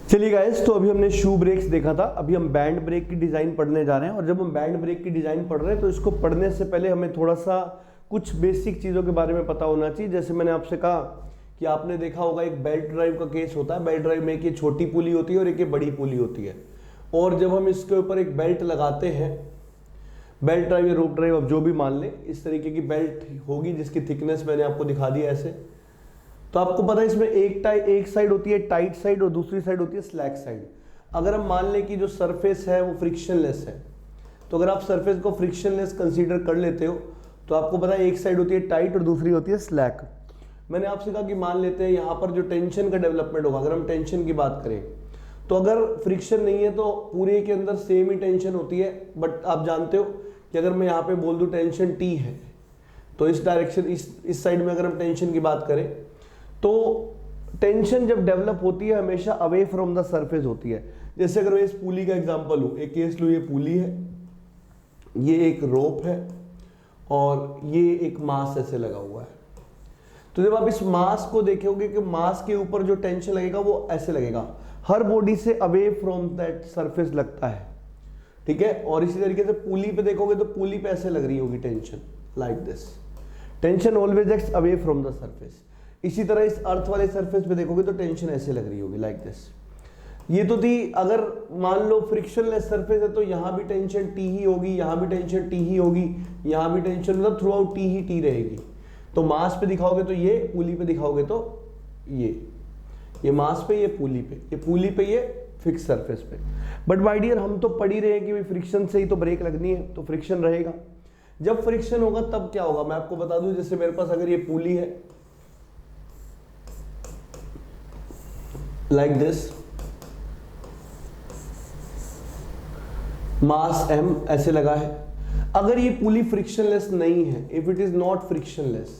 चलिए गाइस, तो अभी हमने शू ब्रेक्स देखा था। अभी हम बैंड ब्रेक की डिजाइन पढ़ने जा रहे हैं। और जब हम बैंड ब्रेक की डिजाइन पढ़ रहे हैं तो इसको पढ़ने से पहले हमें थोड़ा सा कुछ बेसिक चीजों के बारे में पता होना चाहिए। जैसे मैंने आपसे कहा कि आपने देखा होगा एक बेल्ट ड्राइव का केस होता है। बेल्ट ड्राइव में एक ये छोटी पुली होती है और एक ये बड़ी पुली होती है। और जब हम इसके ऊपर एक बेल्ट लगाते हैं, बेल्ट ड्राइव या रोप ड्राइव, अब जो भी मान लें, इस तरीके की बेल्ट होगी जिसकी थिकनेस मैंने आपको दिखा दी ऐसे। तो आपको पता है इसमें एक साइड होती है टाइट साइड और दूसरी साइड होती है स्लैक साइड। अगर हम मान लें कि जो सरफेस है वो फ्रिक्शनलेस है, तो अगर आप सरफेस को फ्रिक्शनलेस कंसीडर कर लेते हो तो आपको पता है एक साइड होती है टाइट और दूसरी होती है स्लैक। मैंने आपसे कहा कि मान लेते हैं यहाँ पर जो टेंशन का डेवलपमेंट होगा, अगर हम टेंशन की बात करें तो अगर फ्रिक्शन नहीं है तो पूरे के अंदर सेम ही टेंशन होती है। बट आप जानते हो कि अगर मैं यहाँ पे बोल दूँ टेंशन T है, तो इस डायरेक्शन इस साइड में अगर हम टेंशन की बात करें तो टेंशन जब डेवलप होती है हमेशा अवे फ्रॉम द सरफेस होती है। जैसे अगर मैं इस पुली का एग्जांपल लूँ, एक केस लूँ, ये पुली है, ये एक रोप है और ये एक मास ऐसे लगा हुआ है। तो जब आप इस मास को देखोगे कि मास के ऊपर जो टेंशन लगेगा वो ऐसे लगेगा, हर बॉडी से अवे फ्रॉम दैट सरफेस लगता है, ठीक है। और इसी तरीके से पुली पे देखोगे तो पुली पे ऐसे लग रही होगी tension, like this. Tension always acts away from the surface. इसी तरह इस अर्थ वाले सरफेस पे देखोगे तो टेंशन ऐसे लग रही होगी, लाइक दिस। ये तो थी अगर मान लो फ्रिक्शनलेस सरफेस है तो यहाँ भी टेंशन T ही होगी, यहाँ भी टेंशन T ही होगी, यहाँ भी टेंशन, मतलब थ्रू आउट T ही T रहेगी। तो मास पे दिखाओगे तो ये, पुली पे दिखाओगे तो ये मास पे, ये पुली पे, ये फिक्स सरफेस पे। बट माय डियर, हम तो पढ़ ही रहे हैं कि फ्रिक्शन से ही तो ब्रेक लगनी है, तो फ्रिक्शन रहेगा। जब फ्रिक्शन होगा तब क्या होगा मैं आपको बता दूं। जैसे मेरे पास अगर ये पुली है लाइक दिस, मास M ऐसे लगा है। अगर ये पुली फ्रिक्शनलेस नहीं है, if it is not frictionless,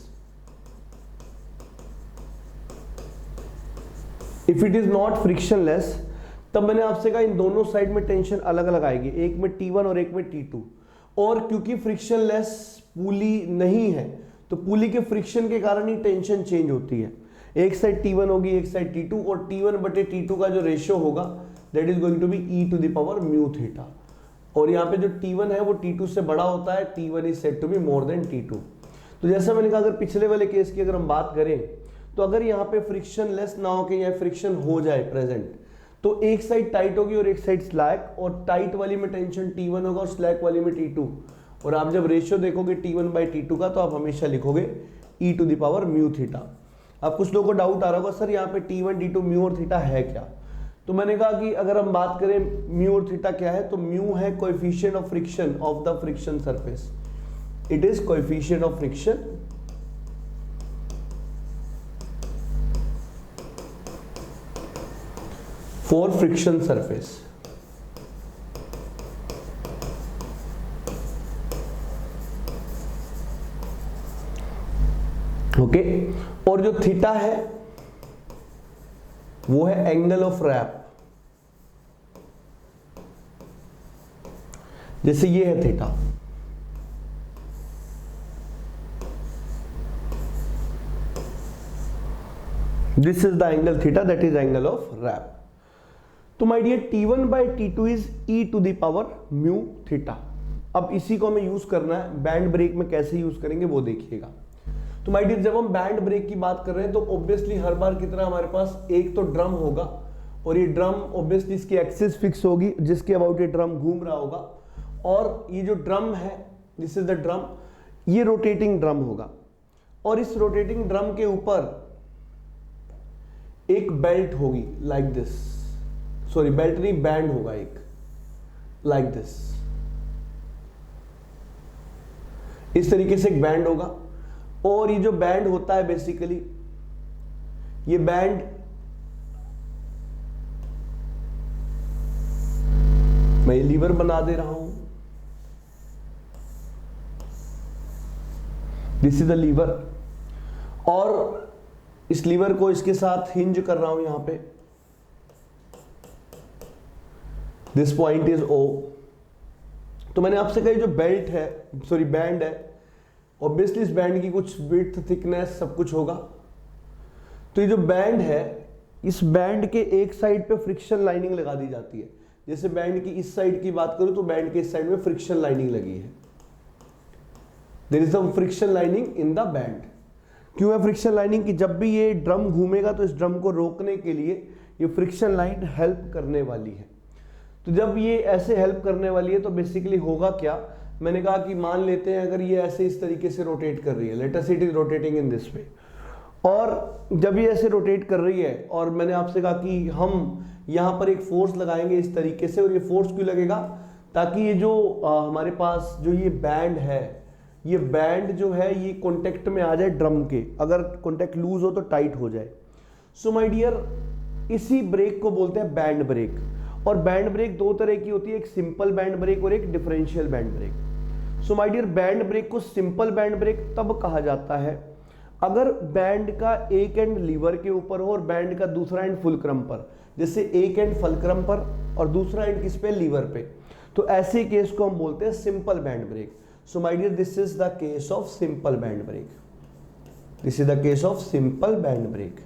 if it is not frictionless, तब मैंने आपसे कहा इन दोनों साइड में टेंशन अलग अलग आएगी, एक में T1 और एक में T2। और क्योंकि फ्रिक्शनलेस पुली नहीं है तो पुली के फ्रिक्शन के कारण ही टेंशन चेंज होती है। एक साइड T1 होगी, एक साइड T2, और T1 बटे T2 का जो रेशियो होगा that is going to be e to the power mu theta. और यहाँ पे जो T1 है वो T2 से बड़ा होता है, T1 is said to be more than T2। तो जैसा मैंने कहा, अगर पिछले वाले केस की अगर हम बात करें तो अगर यहाँ पे फ्रिक्शन लेस ना हो के यहाँ फ्रिक्शन हो जाए प्रेजेंट, तो एक साइड टाइट होगी और एक साइड स्लैक, और टाइट वाली में टेंशन T1 होगा और स्लैक वाली में T2। और आप जब रेशियो देखोगे T1 बाई T2 का तो आप हमेशा लिखोगे e to the power mu theta. अब कुछ लोगों को डाउट आ रहा होगा, सर यहाँ पे T1 T2 म्यू और थीटा है क्या? तो मैंने कहा कि अगर हम बात करें म्यू और थीटा क्या है, तो म्यू है coefficient of friction of the friction surface. It is coefficient of friction for friction surface. Okay, और जो थीटा है वो है एंगल ऑफ रैप। जैसे ये है theta, this is the angle theta, that is angle of wrap. तो my dear, T1 by T2 is e to the power mu theta. अब इसी को हमें यूज करना है, बैंड ब्रेक में कैसे यूज करेंगे वो देखिएगा। तो माय डियर, जब हम बैंड ब्रेक की बात कर रहे हैं तो ऑब्वियसली हर बार की तरह हमारे पास एक तो ड्रम होगा, और ये ड्रम ऑब्वियसली इसकी एक्सिस फिक्स होगी जिसके अबाउट ये ड्रम घूम रहा होगा। और ये जो ड्रम है, दिस इज द ड्रम, ये रोटेटिंग ड्रम होगा। और इस रोटेटिंग ड्रम के ऊपर एक बेल्ट होगी लाइक दिस, सॉरी बेल्ट नहीं, बैंड होगा एक लाइक दिस। इस तरीके से एक बैंड होगा। और ये जो बैंड होता है बेसिकली, ये बैंड मैं ये लीवर बना दे रहा हूं, दिस इज द लीवर, और इस लीवर को इसके साथ हिंज कर रहा हूं यहां पे, दिस पॉइंट इज O। तो मैंने आपसे कहा जो बेल्ट है, सॉरी बैंड है, ऑब्वियसली इस बैंड की कुछ विड्थ, थिकनेस सब कुछ होगा। तो ये जो बैंड है इस बैंड के एक साइड पे फ्रिक्शन लाइनिंग लगा दी जाती है। जैसे बैंड की इस साइड की बात करूं तो बैंड के इस साइड में फ्रिक्शन लाइनिंग लगी है, there is some friction lining in the band. क्यों है फ्रिक्शन लाइनिंग? कि जब भी ये ड्रम घूमेगा तो इस ड्रम को रोकने के लिए ये फ्रिक्शन लाइन हेल्प करने वाली है। तो जब ये ऐसे हेल्प करने वाली है तो बेसिकली होगा क्या, मैंने कहा कि मान लेते हैं अगर ये ऐसे इस तरीके से रोटेट कर रही है, let us it is rotating in this way, और जब ये ऐसे रोटेट कर रही है और मैंने आपसे कहा कि हम यहाँ पर एक फोर्स लगाएंगे इस तरीके से, और ये फोर्स क्यों लगेगा? ताकि ये जो हमारे पास जो ये बैंड है, ये बैंड जो है ये कॉन्टेक्ट में आ जाए ड्रम के, अगर कॉन्टेक्ट लूज हो तो टाइट हो जाए। सो माय डियर, इसी ब्रेक को बोलते हैं बैंड ब्रेक। और बैंड ब्रेक दो तरह की होती है, एक सिंपल बैंड ब्रेक और एक differential band brake. So my dear, band brake को सिंपल बैंड ब्रेक तब कहा जाता है अगर बैंड का एक एंड लीवर के ऊपर हो और बैंड का दूसरा एंड फुलक्रम पर। जैसे एक एंड फुलक्रम पर और दूसरा एंड किस पे? लीवर पे। तो ऐसे केस को हम बोलते हैं simple band brake. So my dear, this is the case of simple band brake. This is the case of simple band brake.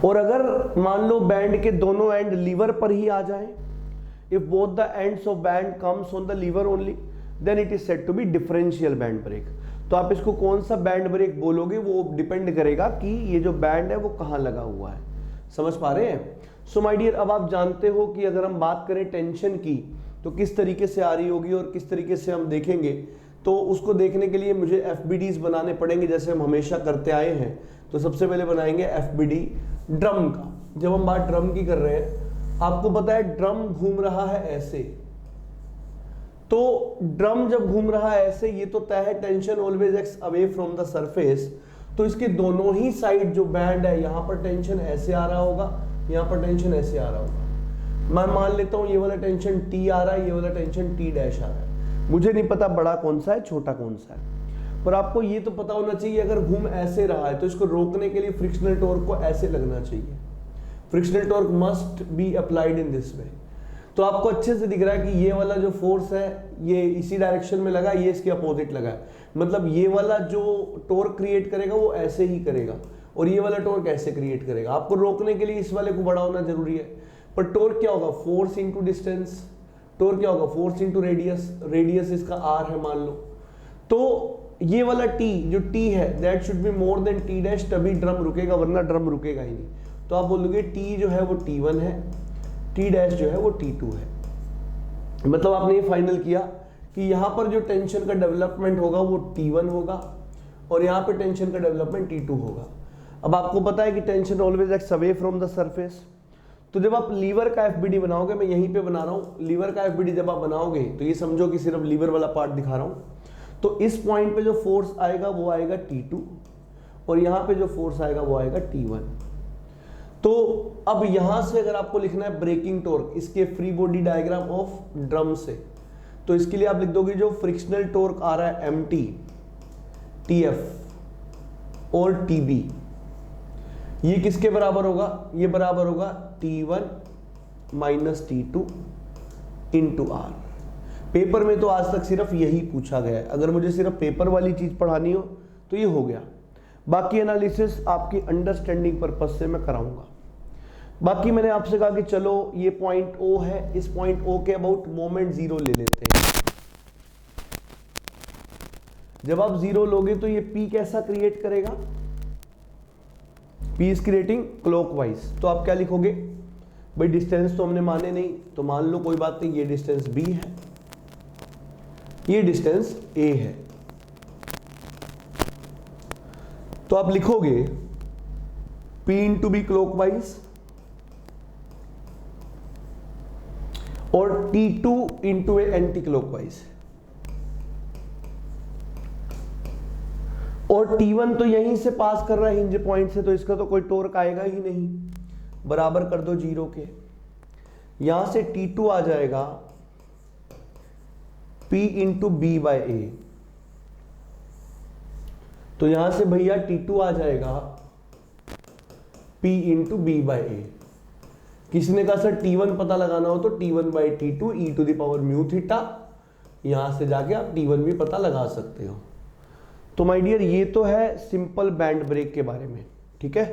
और अगर मान लो बैंड के दोनों एंड लीवर पर ही आ जाए, if both the ends of band comes on the lever only, then it is said to be differential band break। तो आप इसको कौन सा बैंड ब्रेक बोलोगे वो डिपेंड करेगा कि ये जो बैंड है वो कहाँ लगा हुआ है। समझ पा रहे हैं? सो माय डियर, अब आप जानते हो कि अगर हम बात करें टेंशन की तो किस तरीके से आ रही होगी और किस तरीके से हम देखेंगे। तो उसको देखने के लिए मुझे FBDs बनाने पड़ेंगे, जैसे हम हमेशा करते आए हैं। तो सबसे पहले बनाएंगे FBD ड्रम का। जब हम बात ड्रम की कर रहे हैं, आपको पता है ड्रम घूम रहा है ऐसे, तो ड्रम जब घूम रहा है ऐसे, ये तो तय है tension always x away from the surface. तो इसके दोनों ही साइड जो बैंड है, यहां पर टेंशन ऐसे आ रहा होगा, यहां पर टेंशन ऐसे आ रहा होगा। मैं मान लेता हूं ये वाला टेंशन T आ रहा है, ये वाला टेंशन T डैश आ रहा है। मुझे नहीं पता बड़ा कौन सा है छोटा कौन सा है, पर आपको ये तो पता होना चाहिए अगर घूम ऐसे रहा है तो इसको रोकने के लिए फ्रिक्शनल टॉर्क को ऐसे लगना चाहिए। Frictional torque must be applied in this way. तो आपको अच्छे से दिख रहा है कि ये वाला जो फोर्स है ये इसी डायरेक्शन में लगा, ये इसके अपोजिट लगा है। मतलब ये वाला जो टॉर्क क्रिएट करेगा वो ऐसे ही करेगा और ये वाला टॉर्क ऐसे क्रिएट करेगा। आपको रोकने के लिए इस वाले को बड़ा होना जरूरी है। पर टॉर्क क्या होगा? Force into distance. टॉर्क क्या होगा? Force into radius. रेडियस इसका r है मान लो। तो ये वाला t जो t है that should be more then t dash, तभी ड्रम रुकेगा, वरना ड्रम रुकेगा ही नहीं। तो आप बोलोगे t जो है वो t1 है, t डैश जो है वो t2 है। मतलब आपने ये फाइनल किया कि यहाँ पर जो टेंशन का डेवलपमेंट होगा वो t1 होगा और यहाँ पे टेंशन का डेवलपमेंट t2 होगा। अब आपको पता है कि tension always acts away from the surface. तो जब आप लीवर का FBD बनाओगे, मैं यहीं पे बना रहा हूँ, लीवर का FBD जब आप बनाओगे तो ये समझो कि सिर्फ लीवर वाला पार्ट दिखा रहा हूँ। तो इस पॉइंट पे जो फोर्स आएगा वो आएगा T2 और यहाँ पे जो फोर्स आएगा वो आएगा T1। तो अब यहां से अगर आपको लिखना है ब्रेकिंग टॉर्क इसके free body diagram of drum से, तो इसके लिए आप लिख दोगे जो फ्रिक्शनल टॉर्क आ रहा है MT, TF और TB, ये किसके बराबर होगा? ये बराबर होगा T1 minus T2 into R। Paper में तो आज तक सिर्फ यही पूछा गया है। अगर मुझे सिर्फ पेपर वाली चीज पढ़ानी हो तो ये हो गया, बाकी एनालिसिस आपकी अंडरस्टैंडिंग पर्पस से मैं कराऊंगा। बाकी मैंने आपसे कहा कि चलो ये पॉइंट O है, इस पॉइंट O के अबाउट मोमेंट जीरो ले लेते हैं। जब आप जीरो लोगे तो ये P कैसा क्रिएट करेगा? P is creating clockwise. तो आप क्या लिखोगे? भाई डिस्टेंस तो हमने माने नहीं, तो मान लो कोई बात नहीं, ये डिस्टेंस B है, ये डिस्टेंस A है। तो आप लिखोगे P इंटू बी क्लॉकवाइज और T2 इंटू ए एंटी क्लॉकवाइज, और T1 तो यहीं से पास कर रहा है हिंज पॉइंट से, तो इसका तो कोई टॉर्क आएगा ही नहीं, बराबर कर दो जीरो के। यहां से T2 आ जाएगा P इंटू बी बाई ए, तो यहां से भैया T2 आ जाएगा P इंटू बी बाई ए। किसी ने कहा सर T1 पता लगाना हो तो T1 by T2 e to the power mu theta, यहां से जाके आप T1 भी पता लगा सकते हो। तो माय डियर ये तो है सिंपल बैंड ब्रेक के बारे में, ठीक है।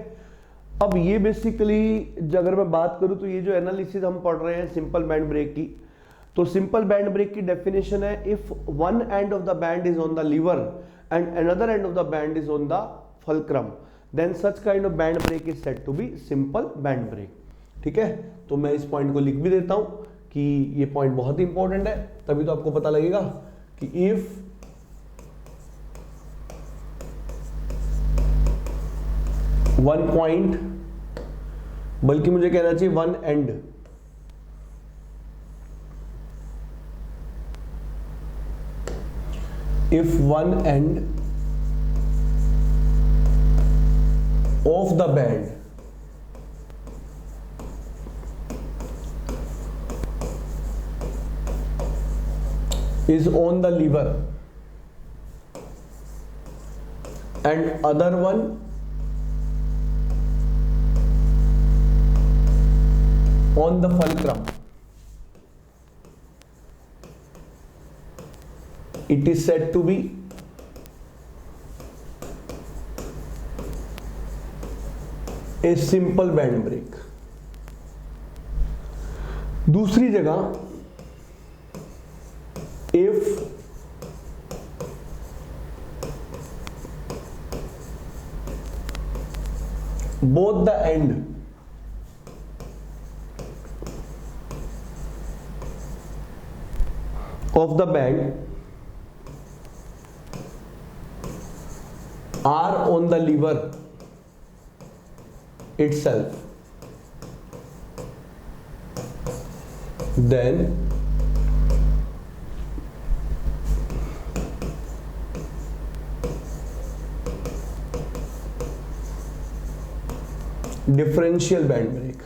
अब ये बेसिकली अगर मैं बात करूं तो ये जो एनालिसिस हम पढ़ रहे हैं सिंपल बैंड ब्रेक की, तो सिंपल बैंड ब्रेक की डेफिनेशन है if one end of the band is on the lever and another end of the band is on the fulcrum, then such kind of band brake is said to be simple band brake, ठीक है। तो मैं इस point को लिख भी देता हूं कि ये पॉइंट बहुत ही इंपॉर्टेंट है, तभी तो आपको पता लगेगा कि इफ वन पॉइंट, बल्कि मुझे कहना चाहिए one and, if one end of the band is on the lever and other one on the fulcrum, it is said to be a simple band break. दूसरी जगह if both the end of the band are on the lever itself, then differential band break.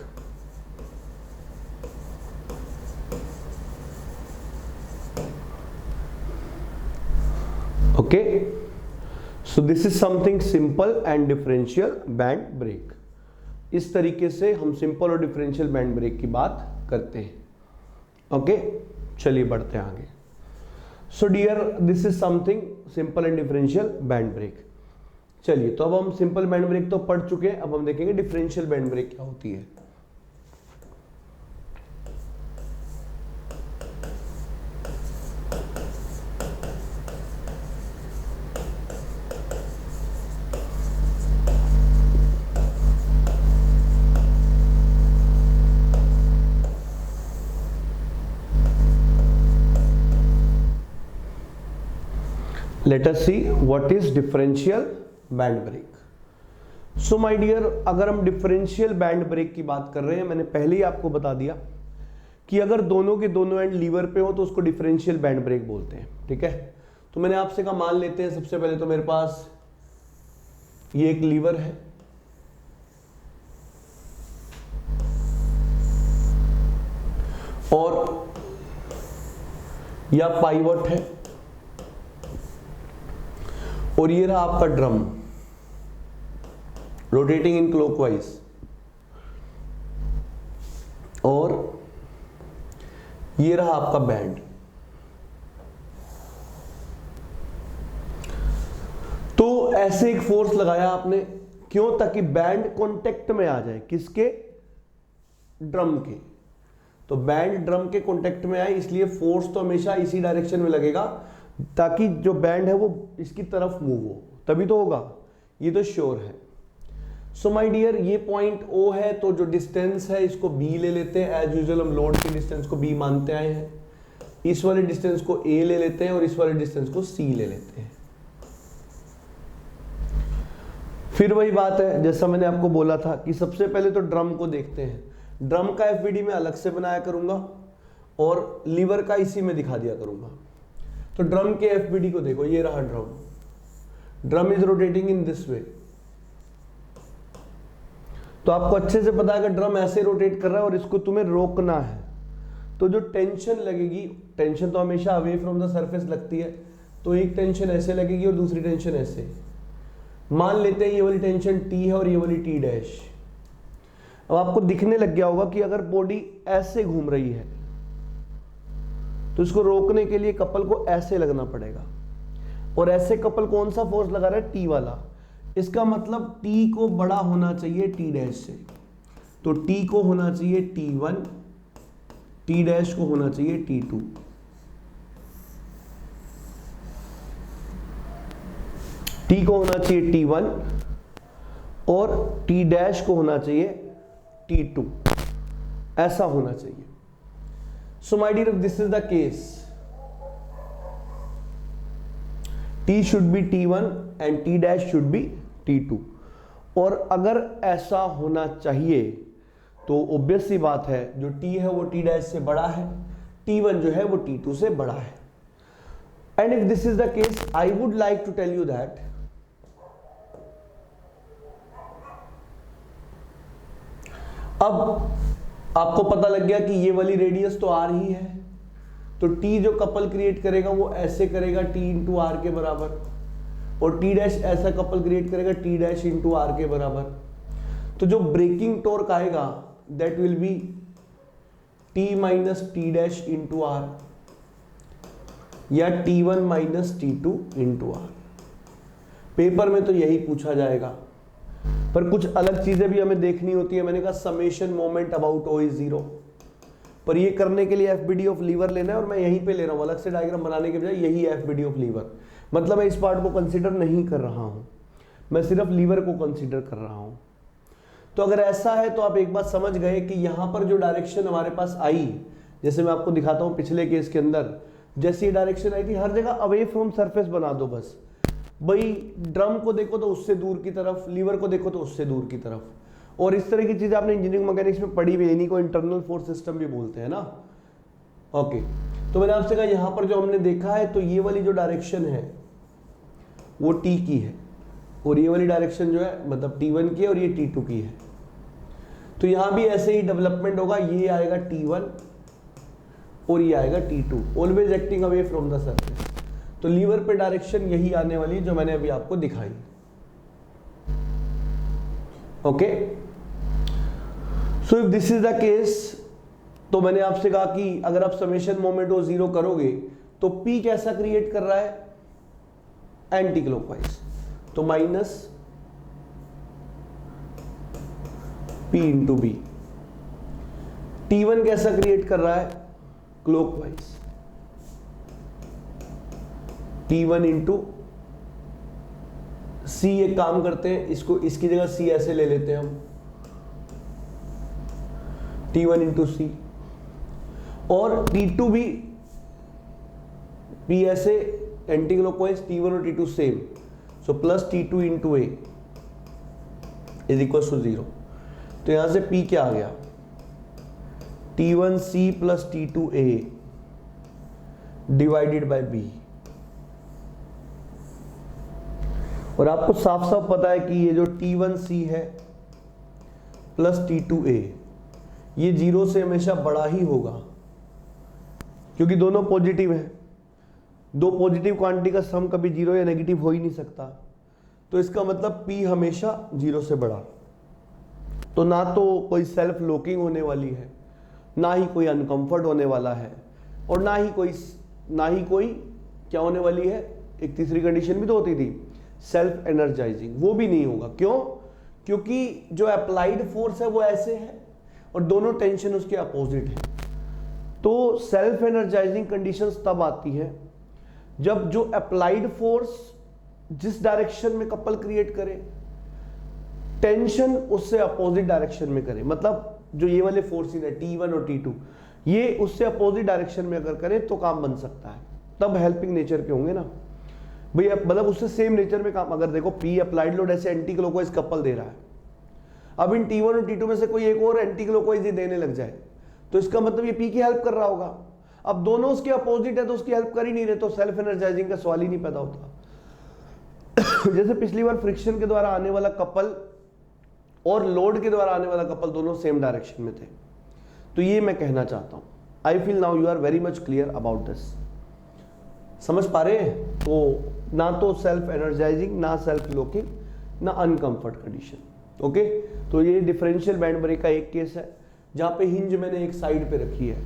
Okay, so this is something simple and differential band break. इस तरीके से हम simple और differential band brake की बात करते हैं। ओके, चलिए बढ़ते हैं आगे। So dear, this is something simple and differential band brake. चलिए, तो अब हम सिंपल बैंड ब्रेक तो पढ़ चुके हैं, अब हम देखेंगे डिफरेंशियल बैंड ब्रेक क्या होती है। Let us see what is differential band break. So my dear, अगर हम डिफरेंशियल बैंड ब्रेक की बात कर रहे हैं, मैंने पहले ही आपको बता दिया कि अगर दोनों के दोनों एंड लीवर पे हो तो उसको डिफरेंशियल बैंड ब्रेक बोलते हैं, ठीक है। तो मैंने आपसे कहा, मान लेते हैं सबसे पहले तो मेरे पास ये एक लीवर है और या पाइवट है और ये रहा आपका ड्रम रोटेटिंग इन क्लॉकवाइज, और ये रहा आपका बैंड। तो ऐसे एक फोर्स लगाया आपने, क्यों? ताकि बैंड कांटेक्ट में आ जाए, किसके? ड्रम के। तो बैंड ड्रम के कांटेक्ट में आए, इसलिए फोर्स तो हमेशा इसी डायरेक्शन में लगेगा ताकि जो बैंड है वो इसकी तरफ मूव हो, तभी तो होगा, ये तो श्योर है। सो माय डियर, ये पॉइंट O है, तो जो डिस्टेंस है इसको B ले लेते हैं। एज यूजुअल हम लोड के डिस्टेंस को B मानते आए हैं। इस वाले डिस्टेंस को A ले लेते हैं और इस वाले डिस्टेंस को C ले लेते हैं। फिर वही बात है, जैसा मैंने आपको बोला था कि सबसे पहले तो ड्रम को देखते हैं। ड्रम का FBD में अलग से बनाया करूंगा और लीवर का इसी में दिखा दिया करूंगा। तो ड्रम के FBD को देखो, ये रहा drum. Drum is rotating in this way. तो आपको अच्छे से पता है कि ड्रम ऐसे रोटेट कर रहा है और इसको तुम्हें रोकना है। तो जो टेंशन लगेगी, टेंशन तो हमेशा अवे फ्रॉम द सरफेस लगती है, तो एक टेंशन ऐसे लगेगी और दूसरी टेंशन ऐसे। मान लेते हैं ये वाली टेंशन T है और ये वाली T डैश। अब आपको दिखने लग गया होगा कि अगर बॉडी ऐसे घूम रही है तो इसको रोकने के लिए कपल को ऐसे लगना पड़ेगा, और ऐसे कपल कौन सा फोर्स लगा रहा है, टी वाला। इसका मतलब टी को बड़ा होना चाहिए टी डैश से, तो टी को होना चाहिए T1, टी डैश को होना चाहिए T2। टी को होना चाहिए T1 और टी डैश को होना चाहिए T2, ऐसा होना चाहिए। So my dear, this is the case, T should be T1 and T dash should be T2। और अगर ऐसा होना चाहिए तो ऑब्वियस सी बात है, जो T है वो टी डैश से बड़ा है, T1 जो है वो T2 से बड़ा है। And if this is the case, I would like to tell you that अब आपको पता लग गया कि ये वाली रेडियस तो आर ही है, तो T जो कपल क्रिएट करेगा वो ऐसे करेगा T इंटू आर के बराबर, और टी डैश ऐसा कपल क्रिएट करेगा टी डैश इंटू आर के बराबर। तो जो ब्रेकिंग टॉर्क आएगा that will be T minus T dash into R, या T1 minus T2 into are. Paper में तो यही पूछा जाएगा, पर कुछ अलग चीजें भी हमें देखनी होती है। मैंने कहा summation moment about O is 0, पर ये करने के लिए FBD ऑफ लीवर लेना है, और मैं यहीं पे ले रहा हूं, अलग से डायग्राम बनाने के बजाय यही FBD ऑफ लीवर। मतलब मैं इस पार्ट को कंसीडर नहीं कर रहा हूं, मैं सिर्फ लीवर को कंसीडर कर रहा हूं। तो अगर ऐसा है तो आप एक बात समझ गए कि यहां पर जो डायरेक्शन हमारे पास आई, जैसे मैं आपको दिखाता हूं पिछले केस के अंदर, जैसी ये डायरेक्शन आई थी, हर जगह अवे फ्रॉम सरफेस बना दो बस। भाई ड्रम को देखो तो उससे दूर की तरफ, लीवर को देखो तो उससे दूर की तरफ, और इस तरह की चीजें आपने इंजीनियरिंग मैकेनिक्स में पढ़ी हुई है, इन्हीं को इंटरनल फोर्स सिस्टम भी बोलते हैं ना। ओके, तो मैंने आपसे कहा यहां पर जो हमने देखा है, तो ये वाली जो डायरेक्शन है वो T की है, और ये वाली डायरेक्शन जो है मतलब T1 की है, और ये T2 की है। तो यहां भी ऐसे ही डेवलपमेंट होगा, ये आएगा T1 और ये आएगा T2, always acting away from the surface. तो लीवर पे डायरेक्शन यही आने वाली है जो मैंने अभी आपको दिखाई। Okay, so if this is the case, तो मैंने आपसे कहा कि अगर आप समेशन मोमेंट को 0 करोगे तो P कैसा क्रिएट कर रहा है, एंटी क्लॉकवाइज, तो minus P into B. T1 कैसा क्रिएट कर रहा है, क्लॉकवाइज, T1 इंटू C। एक काम करते हैं, इसको इसकी जगह C ऐसे ले लेते हैं हम, T1 इंटू C, और T2 भी P ऐसे एंटी क्लॉकवाइज, T1 और T2 same, so plus T2 into A is equal to 0। तो यहां से P क्या आ गया, T1C plus T2A divided by B। और आपको साफ साफ पता है कि ये जो T1C है प्लस T2A, ये 0 से हमेशा बड़ा ही होगा, क्योंकि दोनों पॉजिटिव है। दो पॉजिटिव क्वांटिटी का सम कभी 0 या नेगेटिव हो ही नहीं सकता। तो इसका मतलब P हमेशा 0 से बड़ा। तो ना तो कोई सेल्फ लॉकिंग होने वाली है, ना ही कोई अनकंफर्ट होने वाला है, और ना ही कोई क्या होने वाली है, एक तीसरी कंडीशन भी तो होती थी, सेल्फ एनर्जाइजिंग, वो भी नहीं होगा। क्यों? क्योंकि जो अप्लाइड फोर्स है वो ऐसे है और दोनों टेंशन उसके अपोजिट है। तो सेल्फ एनर्जाइजिंग कंडीशंस तब आती है जब जो अप्लाइड फोर्स जिस डायरेक्शन में कपल क्रिएट करे, टेंशन उससे अपोजिट डायरेक्शन में करे। मतलब जो ये वाले फोर्सेस है T1 और T2, ये उससे अपोजिट डायरेक्शन में अगर करे तो काम बन सकता है, तब हेल्पिंग नेचर के होंगे ना भैया, मतलब उससे सेम नेचर में काम। अगर देखो P अप्लाइड लोड ऐसे एंटी क्लॉकवाइज कपल दे रहा है, अब इन T1 और T2 में से कोई एक और एंटी क्लॉकवाइज ही देने लग जाए, तो इसका मतलब ये P की हेल्प कर रहा होगा। अब दोनों उसके अपोजिट है तो उसकी हेल्प कर ही नहीं रहे, तो सेल्फ एनर्जाइजिंग का सवाल ही नहीं पैदा होता। जैसे पिछली बार फ्रिक्शन के द्वारा आने वाला कपल और लोड के द्वारा आने वाला कपल दोनों सेम डायरेक्शन में थे। तो ये मैं कहना चाहता हूं, I feel now you are very much clear about this. समझ पा रहे हैं? तो ना तो सेल्फ एनर्जाइजिंग, ना सेल्फ लॉकिंग, ना अनकंफर्ट कंडीशन। ओके, तो ये डिफरेंशियल बैंड ब्रेक का एक केस है जहां पे हिंज मैंने एक साइड पे रखी है।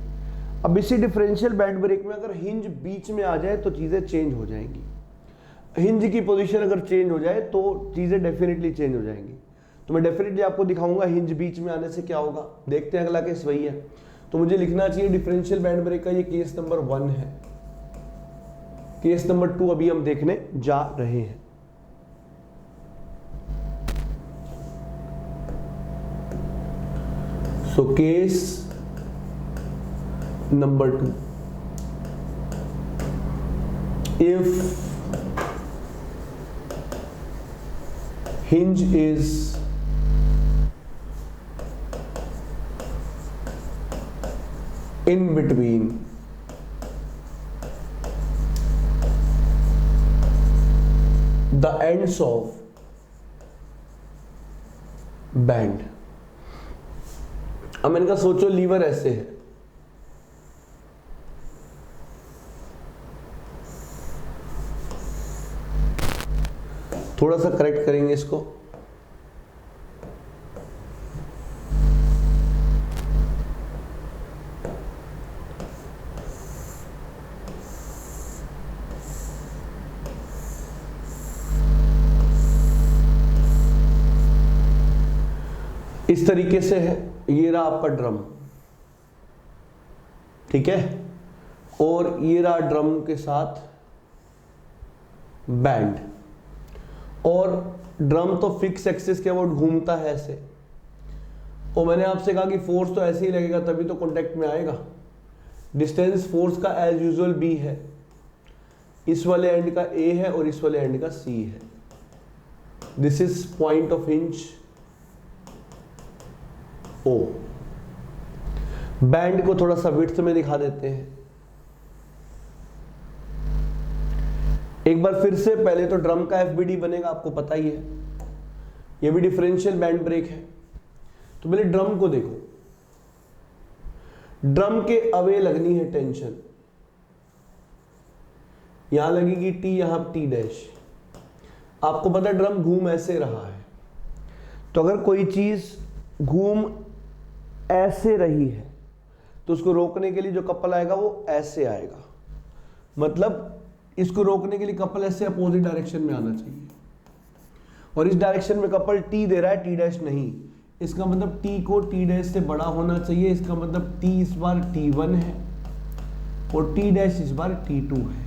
अब इसी डिफरेंशियल बैंड ब्रेक में अगर हिंज बीच में आ जाए तो चीजें चेंज हो जाएंगी। हिंज की पोजीशन अगर चेंज हो जाए तो चीजें डेफिनेटली चेंज हो जाएंगी। तो मैं डेफिनेटली आपको दिखाऊंगा हिंज बीच में आने से क्या होगा। देखते हैं अगला केस वही है। तो मुझे लिखना चाहिए डिफरेंशियल बैंड ब्रेक का ये केस नंबर 1 है। केस नंबर 2 अभी हम देखने जा रहे हैं। So case number 2, if hinge is in between the ends of band। अब मैंने कहा सोचो लीवर ऐसे है, थोड़ा सा करेक्ट करेंगे इसको। इस तरीके से है, ये रहा आपका ड्रम, ठीक है, और ये रहा ड्रम के साथ बैंड। और ड्रम तो फिक्स एक्सिस के अबाउट घूमता है ऐसे, और मैंने आपसे कहा कि फोर्स तो ऐसे ही लगेगा तभी तो कांटेक्ट में आएगा। डिस्टेंस फोर्स का एज यूजुअल बी है, इस वाले एंड का ए है और इस वाले एंड का सी है। This is point of hinge O. बैंड को थोड़ा सा विड्थ में दिखा देते हैं। एक बार फिर से, पहले तो ड्रम का एफबीडी बनेगा, आपको पता ही है, ये भी डिफरेंशियल बैंड ब्रेक है। तो पहले ड्रम को देखो, ड्रम के अवे लगनी है टेंशन, यहां लगेगी टी, यहां टी डैश। आपको पता है ड्रम घूम ऐसे रहा है, तो अगर कोई चीज घूम ऐसे रही है तो उसको रोकने के लिए जो कपल आएगा वो ऐसे आएगा। मतलब इसको रोकने के लिए कपल ऐसे अपोजिट डायरेक्शन में आना चाहिए, और इस डायरेक्शन में कपल टी दे रहा है, टी डैश नहीं। इसका मतलब टी को टी डैश से बड़ा होना चाहिए। इसका मतलब टी इस बार T1 है और टी डैश इस बार T2 है।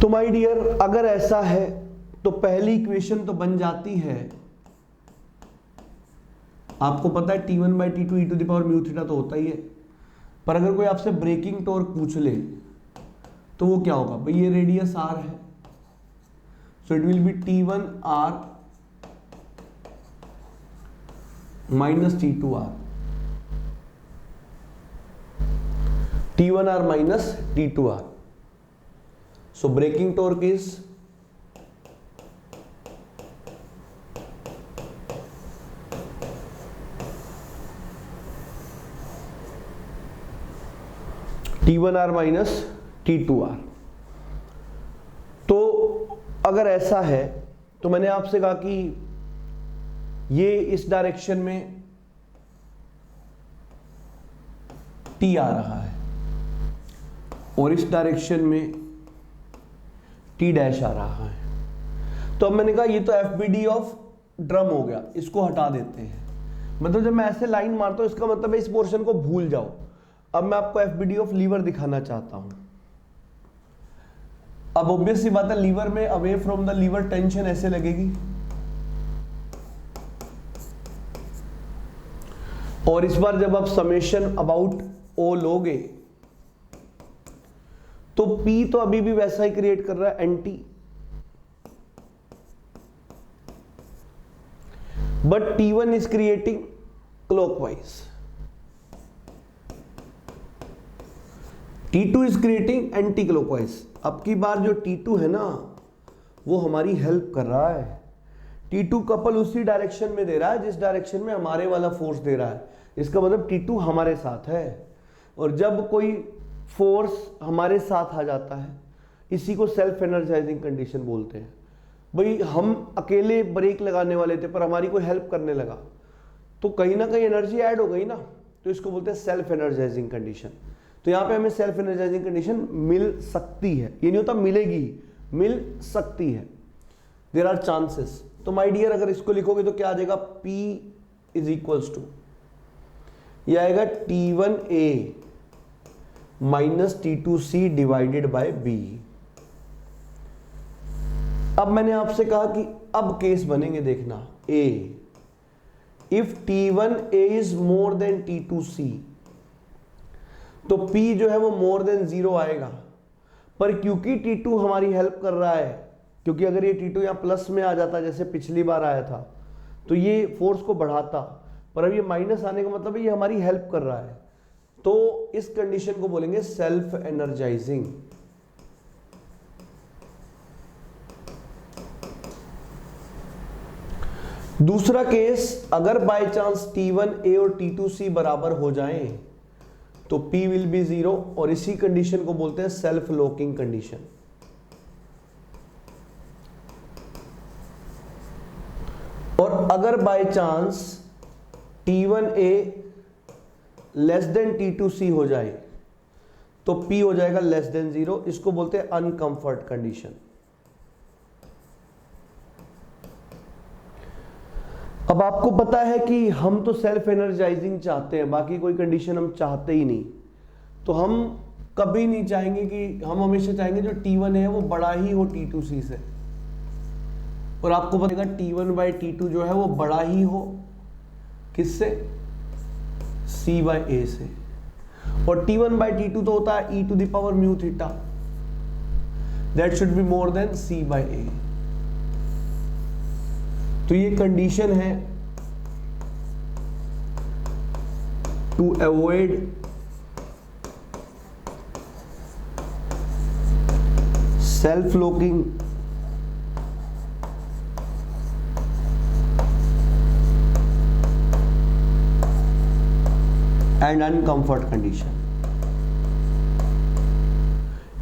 तो माय डियर, अगर ऐसा है तो पहली इक्वेशन तो बन जाती है, आपको पता है T1/T2 e⁻μθ तो होता ही है। पर अगर कोई आपसे ब्रेकिंग टॉर्क पूछ ले तो वो क्या होगा भाई, ये रेडियस r है, so it will be T1r minus T2r, T1r minus T2r। So braking torque is T1r minus T2r। तो अगर ऐसा है तो मैंने आपसे कहा कि ये इस डायरेक्शन में T आ रहा है और इस डायरेक्शन में T डैश आ रहा है। तो अब मैंने कहा ये तो एफबीडी ऑफ ड्रम हो गया, इसको हटा देते हैं। मतलब जब मैं ऐसे लाइन मारता हूं इसका मतलब है इस पोर्शन को भूल जाओ। अब मैं आपको एफबीडी ऑफ लीवर दिखाना चाहता हूं। अब ऑब्वियस सी बात है, लीवर में away from the lever tension ऐसे लगेगी, और इस बार जब आप समेशन अबाउट ओ लोगे तो पी तो अभी भी वैसा ही क्रिएट कर रहा है, anti, but T1 is creating clockwise, T2 is creating anti clockwise. अब की बार जो T2 है ना वो हमारी हेल्प कर रहा है। T2 कपल उसी डायरेक्शन में दे रहा है जिस डायरेक्शन में हमारे वाला फोर्स दे रहा है। इसका मतलब T2 हमारे साथ है, और जब कोई फोर्स हमारे साथ आ जाता है इसी को सेल्फ एनर्जाइजिंग कंडीशन बोलते हैं। भाई हम अकेले ब्रेक लगाने वाले थे पर हमारी कोई हेल्प करने लगा तो कहीं ना कहीं एनर्जी ऐड हो गई ना, तो इसको बोलते हैं सेल्फ एनर्जाइजिंग कंडीशन। तो तो यहां पे हमें सेल्फ एनर्जाइजिंग कंडीशन मिल सकती है, ये नहीं होता मिलेगी, मिल सकती है, देयर आर चांसेस। तो माय डियर अगर इसको लिखोगे तो क्या आ जाएगा, P इज इक्वल्स टू, ये आएगा T1A minus T2C divided by B। अब मैंने आपसे कहा कि अब केस बनेंगे, देखना A, if T1A is more than T2C तो P जो है वो मोर देन 0 आएगा। पर क्योंकि T2 हमारी हेल्प कर रहा है, क्योंकि अगर ये T2 यहां प्लस में आ जाता जैसे पिछली बार आया था तो ये फोर्स को बढ़ाता, पर अब ये माइनस आने का मतलब है ये हमारी हेल्प कर रहा है, तो इस कंडीशन को बोलेंगे सेल्फ एनर्जाइजिंग। दूसरा केस, अगर बाय चांस T1A और T2C बराबर हो जाएं तो P विल बी 0, और इसी कंडीशन को बोलते हैं सेल्फ लॉकिंग कंडीशन। और अगर by chance T1A less than T2C हो जाए तो P हो जाएगा लेस देन 0, इसको बोलते हैं अनकंफर्ट कंडीशन। अब आपको पता है कि हम तो सेल्फ एनर्जाइजिंग चाहते हैं, बाकी कोई कंडीशन हम चाहते ही नहीं, तो हम कभी नहीं चाहेंगे कि, हम हमेशा चाहेंगे जो T1 है वो बड़ा ही हो T2C से, और आपको पता है T1 बाई T2 जो है वो बड़ा ही हो किससे, C बाई A से, और T1 बाई T2 तो होता है e to the power mu theta, that should be more than C by A। तो ये कंडीशन है to avoid self locking and uncomfort condition.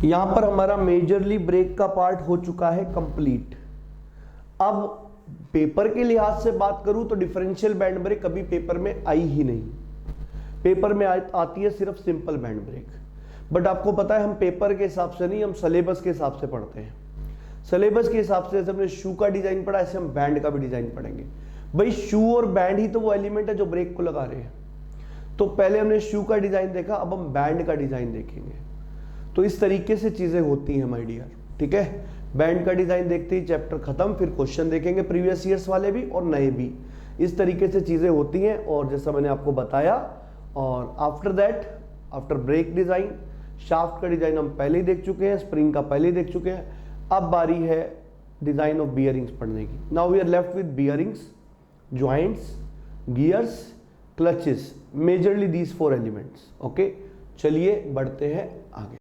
यहां पर हमारा मेजरली ब्रेक का पार्ट हो चुका है कंप्लीट। अब पेपर के लिहाज से बात करूं तो डिफरेंशियल बैंड ब्रेक कभी पेपर में आई ही नहीं, पेपर में आती है सिर्फ सिंपल बैंड ब्रेक। बट आपको पता है हम पेपर के हिसाब से नहीं, हम सिलेबस के हिसाब से पढ़ते हैं। सिलेबस के हिसाब से जैसे हमने शू का डिजाइन पढ़ा, ऐसे हम बैंड का भी डिजाइन पढ़ेंगे। भाई शू और बैंड ही तो वो एलिमेंट है जो ब्रेक को लगा रहे हैं। तो पहले हमने शू का डिजाइन देखा, अब हम बैंड का डिजाइन देखेंगे। तो इस तरीके से चीजें होती हैं माय डियर, ठीक है। बैंड का डिजाइन देखते ही चैप्टर खत्म, फिर क्वेश्चन देखेंगे प्रीवियस ईयर्स वाले भी और नए भी। इस तरीके से चीजें होती हैं, और जैसा मैंने आपको बताया। और after that, after brake design, shaft का डिजाइन हम पहले ही देख चुके हैं, स्प्रिंग का पहले ही देख चुके हैं। अब बारी है डिजाइन ऑफ बियरिंग्स पढ़ने की। Now we are left with bearings, joints, gears, clutches, majorly these 4 elements. Okay, चलिए बढ़ते हैं आगे।